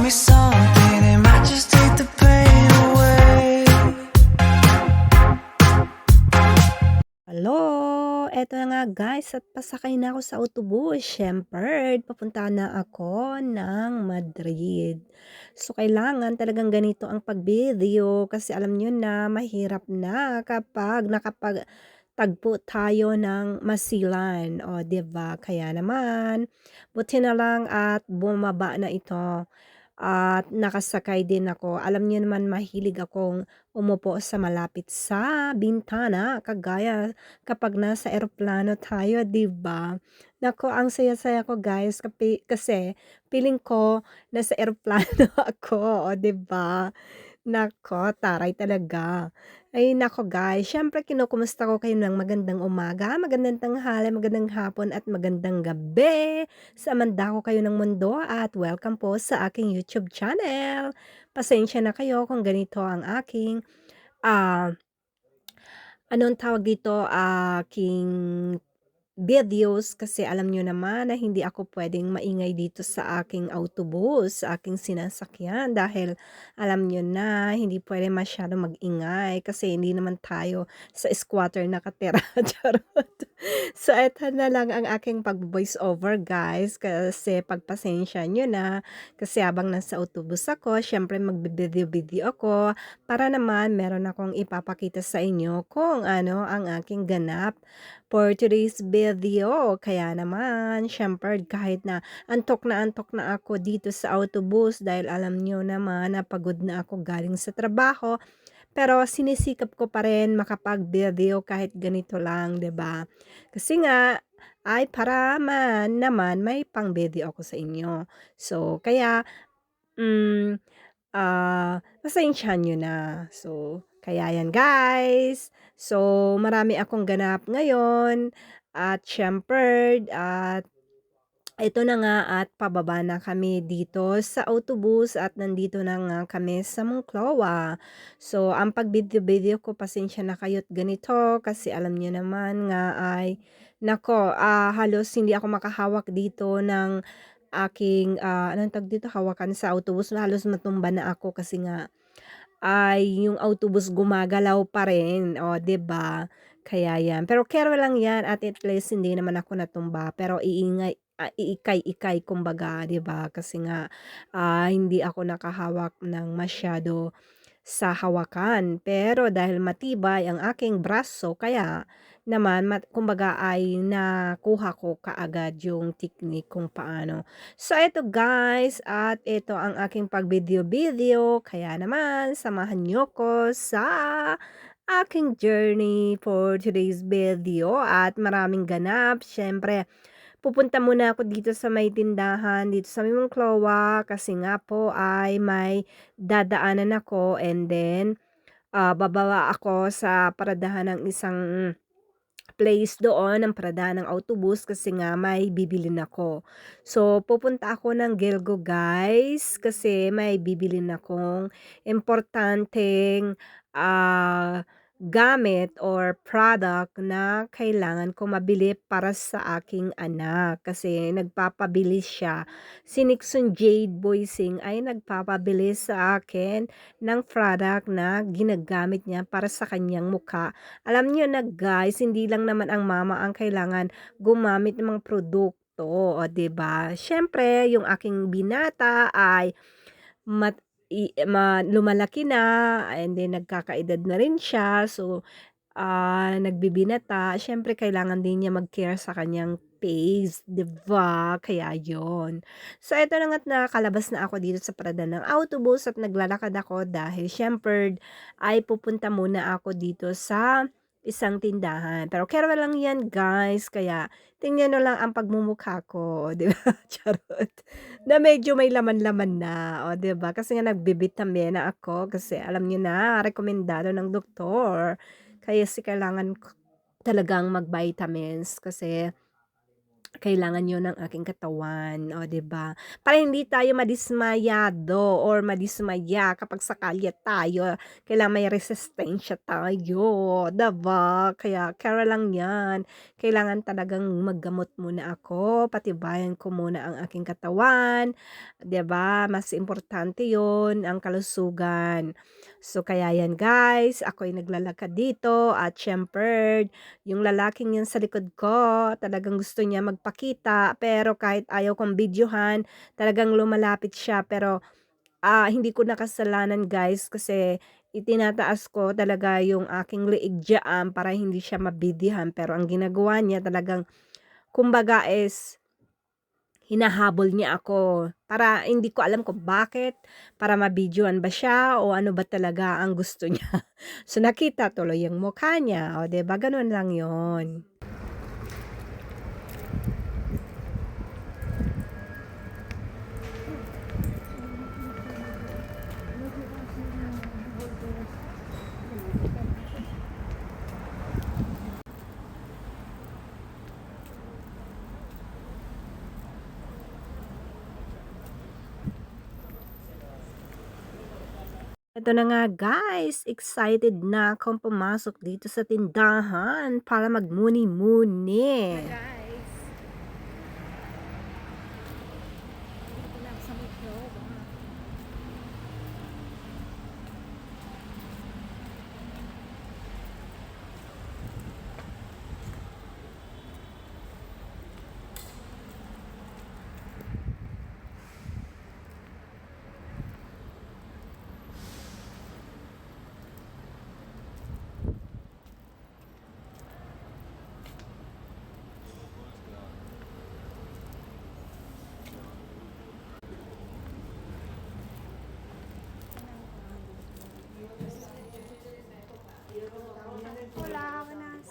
me something, it might just take the pain away. Hello! Eto na nga guys at pasakay na ako sa autobus. Siyempre, papunta na ako ng Madrid. So, kailangan talagang ganito ang pag-video kasi alam nyo na mahirap na kapag nakapagtagpo tayo ng masilan. O, 'di ba? Kaya naman, buti na lang at bumaba na ito. At nakasakay din ako. Alam niyo naman mahilig akong umupo sa malapit sa bintana kagaya kapag nasa eroplano tayo, 'di ba? Naku, ang saya-saya ko guys kasi feeling ko nasa eroplano ako, oh, 'di ba? Naku, taray talaga. Ay naku guys, siyempre kinukumusta ko kayo ng magandang umaga, magandang tanghali, magandang hapon at magandang gabi. Sa ko kayo ng mundo at welcome po sa aking YouTube channel. Pasensya na kayo kung ganito ang aking, ah, anong tawag dito, aking videos kasi alam niyo naman na hindi ako puwedeng maingay dito sa aking autobus, sa aking sinasakyan dahil alam niyo na hindi puwede masyadong mag-ingay kasi hindi naman tayo sa squatter nakatira, charot. So, eto na lang ang aking pag-voice over guys kasi pagpasensya niyo na kasi habang nasa autobus ako siyempre magvi-video-video ako para naman meron akong ipapakita sa inyo kung ano ang aking ganap for today's video. Kaya naman, syempre kahit na antok na ako dito sa autobus dahil alam niyo naman na pagod na ako galing sa trabaho. Pero sinisikap ko pa rin makapag-video kahit ganito lang, 'di ba? Kasi nga ay para naman may pang-video ako sa inyo. So, kaya hmm, pasensyahan niyo na. So, kaya 'yan guys. So, marami akong ganap ngayon at siyempre at ito na nga at pababa na kami dito sa autobus at nandito na nga kami sa Monclova. So, ang pag-video-video ko pasensya na kayo't ganito kasi alam niyo naman nga ay nako, halos hindi ako makahawak dito ng aking, anong tawag dito, hawakan sa autobus. Halos matumba na ako kasi nga ay yung autobus gumagalaw pa rin, oh, 'di ba? Kaya 'yan. Pero kero lang 'yan at least hindi naman ako natumba pero iikay-ikay kumbaga, 'di ba? Kasi nga, hindi ako nakahawak ng masyado sa hawakan. Pero dahil matibay ang aking braso kaya naman kumbaga ay nakuha ko kaagad yung technique kung paano. So eto guys at ito ang aking pag-video-video kaya naman samahan niyo ko sa aking journey for today's video at maraming ganap. Siyempre, pupunta muna ako dito sa may tindahan dito sa may Monclova kasi nga po ay may dadaanan ako and then, bababa ako sa paradahan ng isang place doon, ng paradahan ng autobus kasi nga may bibilhin ako. So, pupunta ako ng Gelgo guys kasi may bibilhin akong importanteng, gamit or product na kailangan ko mabili para sa aking anak kasi nagpapabilis siya. Si Nixon Jade Boysing ay nagpapabili sa akin ng product na ginagamit niya para sa kanyang mukha. Alam niyo na guys, hindi lang naman ang mama ang kailangan gumamit ng mga produkto, o 'di ba? Siyempre yung aking binata ay mat lumalaki na and then nagkakaedad na rin siya. So, nagbibinata, siyempre kailangan din niya mag-care sa kanyang face, 'di ba? Kaya yon. So, eto na nga't nakakalabas na ako dito sa parada ng autobus at naglalakad ako dahil siyempre ay pupunta muna ako dito sa isang tindahan. Pero kera lang 'yan guys, kaya tingnan niyo lang ang pagmumukha ko, 'di ba? Charot. Na medyo may laman-laman na, o 'di ba? Kasi nga nagbibitamina ako kasi alam niyo na rekomendado ng doktor. Kaya kailangan talagang mag-vitamins kasi kailangan yun ng aking katawan, o 'di ba? Para hindi tayo madismayado or madismaya kapag sakali at tayo kailangan may resistensya tayo, 'di ba? Kaya kaya lang 'yan, kailangan talagang maggamot muna ako, patibayan ko muna ang aking katawan, 'di ba? Mas importante yon ang kalusugan. So kaya 'yan guys, ako'y naglalakad dito at siyempre yung lalaking yun sa likod ko, talagang gusto niya magpakita, pero kahit ayaw kong videohan, talagang lumalapit siya. Pero, hindi ko na kasalanan guys kasi itinataas ko talaga yung aking leeg diyaan para hindi siya mabidyohan. Pero ang ginagawa niya talagang kumbaga is hinahabol niya ako. Para hindi ko alam kung bakit, para mabidyohan ba siya o ano ba talaga ang gusto niya. So nakita tuloy yung mukha niya, o 'di ba gano'n lang 'yon. Ito na nga guys, excited na akong pumasok dito sa tindahan para magmuni-muni. Guys, dito lang sa metro. Hola, buenas.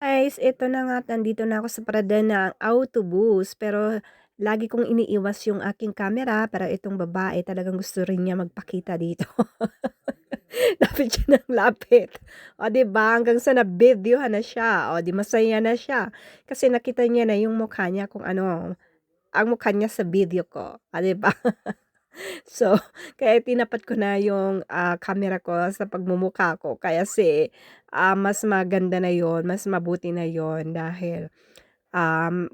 Guys, ito na nga, nandito na ako sa parada ng autobus, pero lagi kong iniiwas yung aking camera, pero itong babae talagang gusto rin niya magpakita dito. Lapit siya ng lapit. O 'di ba, hanggang sa na-videohan na siya, o 'di masaya na siya. Kasi nakita niya na yung mukha niya kung ano, ang mukha niya sa video ko, o 'di ba? So, kaya tinapat ko na yung, camera ko sa pagmumukha ko kaya mas maganda na yon, mas mabuti na yon dahil, um,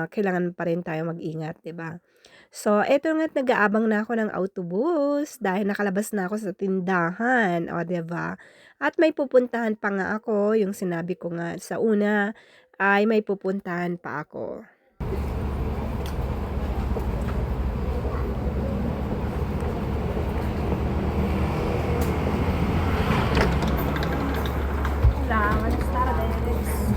kailangan pa rin tayo mag-ingat, 'di ba? So, eto nga't nag-aabang na ako ng autobus dahil nakalabas na ako sa tindahan, o 'di ba? At may pupuntahan pa nga ako, yung sinabi ko nga sa una ay may pupuntahan pa ako. Hola, buenas tardes.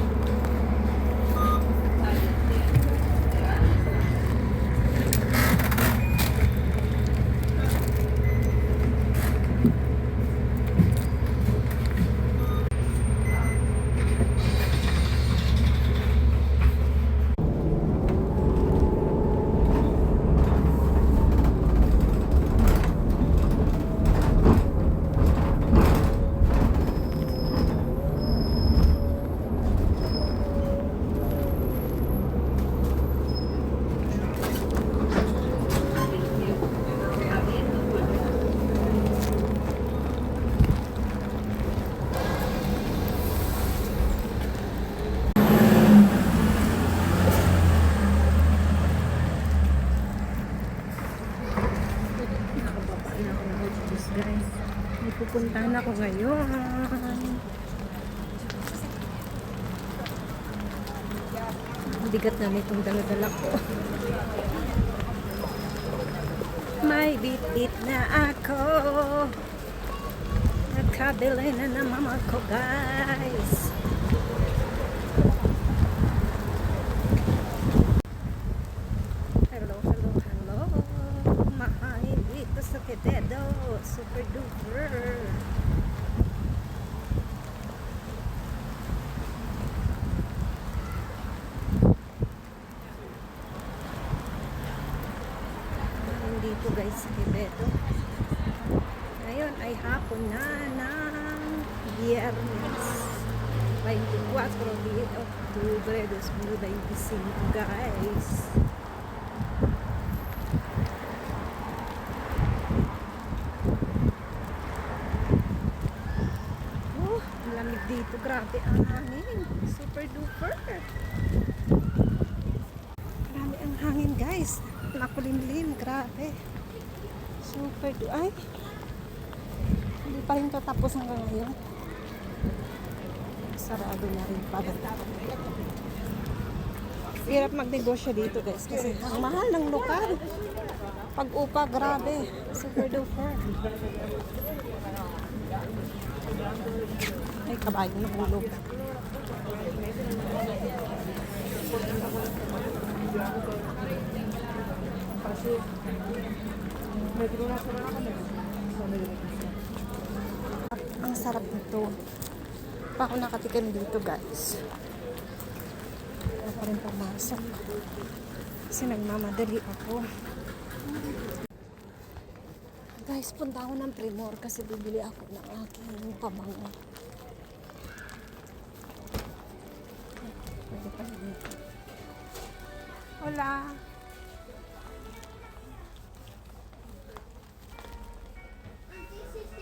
Nakababa na ako ng autobus guys. May pupuntahan ako ngayon. Bigat na nitong dala-dala ko. May bit-bit na ako. Nakabili na ng mama ko, guys. Hello, hello, hello. Mahal dito sa Quevedo. Super duper. Dito guys sa Quevedo. Ngayon ay hapon na ng Biyernes 24 de Octubre 2025, guys. Lamig dito, grabe ang hangin, super duper. Grabe ang hangin, guys. Makulimlim, grabe. Super du ay. Hindi pa rin to tapos hanggang ngayon. Sarado na rin pala. Hirap magnegosyo dito, guys, kasi ang mahal ng lokal. Pag upa, grabe. Super duper. Ay, kabayo na hulog. Ang sarap nito. Pa ako nakatikim dito, guys. Wala pa rin pumasok. Kasi nagmamadali ako. Guys, punta ako ng Primor kasi bibili ako ng aking pabango. Pwede pa dito. Hola!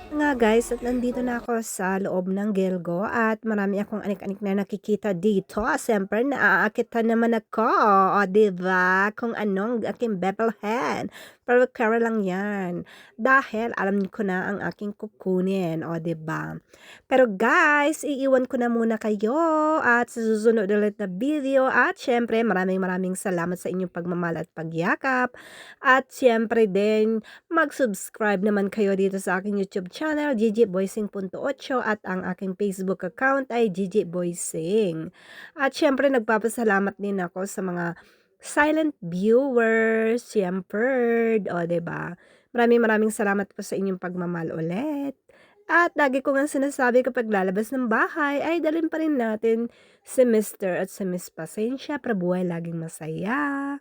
Nga guys, at nandito na ako sa loob ng Gelgo at marami akong anik-anik na nakikita dito. Siyempre, naaakitan naman ako. O, diba? Kung anong aking Bethlehem. Pero kara lang yan. Dahil alam ko na ang aking kukunin. O, diba? Pero guys, iiwan ko na muna kayo at sa susunod ulit na video. At syempre, maraming salamat sa inyong pagmamahal at pagyakap. At syempre din, mag-subscribe naman kayo dito sa aking YouTube channel, GGBoysing.8, at ang aking Facebook account ay GGBoysing. At syempre, nagpapasalamat din ako sa mga silent viewers, syempre, o diba? Maraming salamat po sa inyong pagmamahal ulit. At lagi ko nga sinasabi kapag lalabas ng bahay ay dalhin pa rin natin si Mr. at si Miss Pasensya para buhay laging masaya.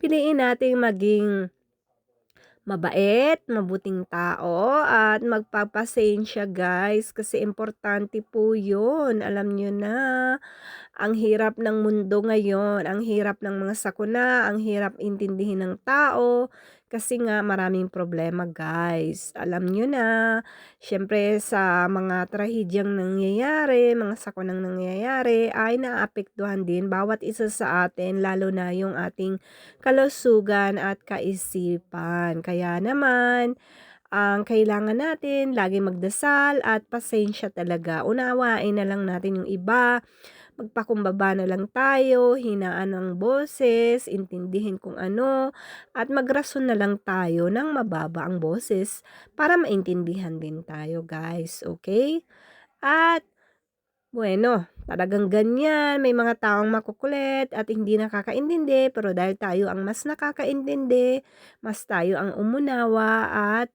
Piliin natin maging mabait, mabuting tao at magpapasensya, guys, kasi importante po yun. Alam nyo na, ang hirap ng mundo ngayon, ang hirap ng mga sakuna, ang hirap intindihin ng tao kasi nga maraming problema, guys. Alam nyo na, syempre sa mga trahedyang nangyayari, mga sakunang nangyayari ay naapektuhan din bawat isa sa atin, lalo na yung ating kalusugan at kaisipan. Kaya naman, ang kailangan natin, lagi magdasal at pasensya talaga. Unawain na lang natin yung iba. Magpakumbaba na lang tayo, hinaan ng boses, intindihin kung ano, at magrason na lang tayo ng mababa ang boses para maintindihan din tayo, guys. Okay? At bueno, talagang ganyan. May mga taong makukulit at hindi nakakaintindi, pero dahil tayo ang mas nakakaintindi, mas tayo ang umunawa at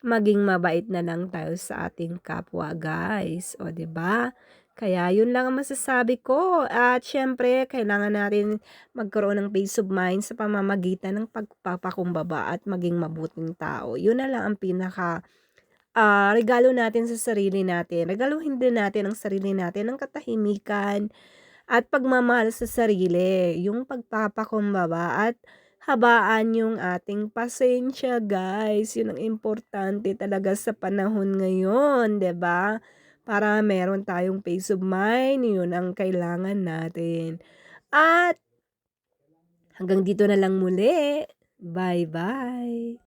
maging mabait na lang tayo sa ating kapwa, guys. O, 'di ba? Kaya yun lang ang masasabi ko. At syempre, kailangan natin magkaroon ng peace of mind sa pamamagitan ng pagpapakumbaba at maging mabuting tao. Yun na lang ang pinaka regalo natin sa sarili natin. Regaluhin din natin ang sarili natin ng katahimikan at pagmamahal sa sarili. Yung pagpapakumbaba at habaan yung ating pasensya, guys. Yun ang importante talaga sa panahon ngayon, 'di ba? Para meron tayong peace of mind, yun ang kailangan natin. At hanggang dito na lang muli. Bye-bye.